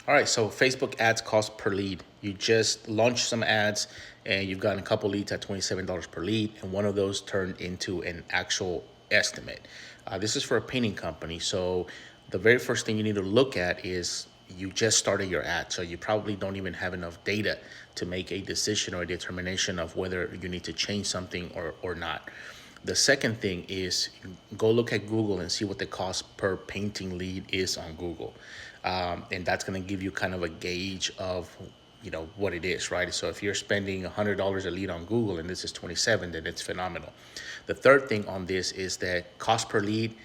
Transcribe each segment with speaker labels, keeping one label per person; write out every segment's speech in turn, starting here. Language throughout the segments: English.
Speaker 1: All right, so Facebook ads cost per lead. You just launched some ads and you've gotten a couple leads at $27 per lead, and one of those turned into an actual estimate. This is for a painting company. So the very first thing you need to look at is you just started your ad. So you probably don't even have enough data to make a decision or a determination of whether you need to change something or not. The second thing is go look at Google and see what the cost per painting lead is on Google. And that's going to give you kind of a gauge of what it is, right? So if you're spending $100 a lead on Google and this is 27, then it's phenomenal. The third thing on this is that cost per lead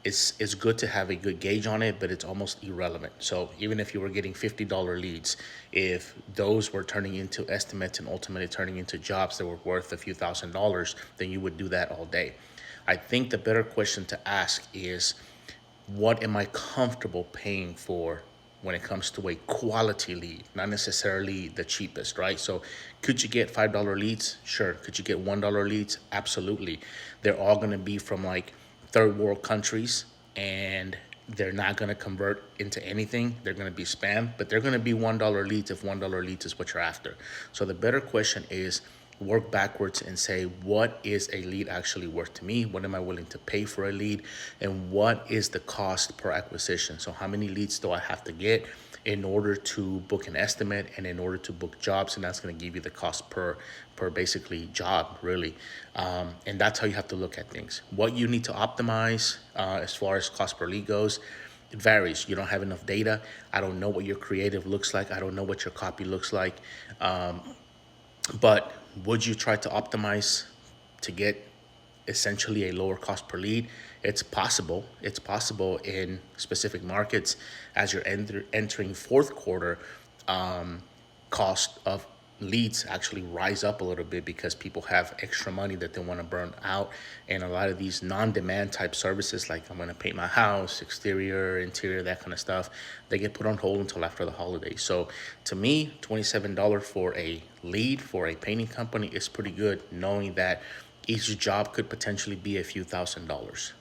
Speaker 1: is good to have a good gauge on it, but it's almost irrelevant. So even if you were getting $50 leads, if those were turning into estimates and ultimately turning into jobs that were worth a few $1,000s, then you would do that all day. I think the better question to ask is, what am I comfortable paying for when it comes to a quality lead, not necessarily the cheapest, right? So could you get $5 leads? Sure. Could you get $1 leads? Absolutely. They're all going to be from like third world countries, and they're not going to convert into anything. They're going to be spam, but they're going to be $1 leads if $1 leads is what you're after. So the better question is, work backwards and say, what is a lead actually worth to me? What am I willing to pay for a lead? And what is the cost per acquisition? So how many leads do I have to get in order to book an estimate and in order to book jobs? And that's going to give you the cost per basically job, really. And that's how you have to look at things. What you need to optimize as far as cost per lead goes, it varies. You don't have enough data. I don't know what your creative looks like. I don't know what your copy looks like. But would you try to optimize to get essentially a lower cost per lead? It's possible. It's possible in specific markets. As you're entering fourth quarter, cost of leads actually rise up a little bit because people have extra money that they want to burn out. And a lot of these non-demand type services, like I'm going to paint my house, exterior, interior, that kind of stuff, they get put on hold until after the holidays. So to me, $27 for a lead for a painting company is pretty good, knowing that each job could potentially be a few $1,000s.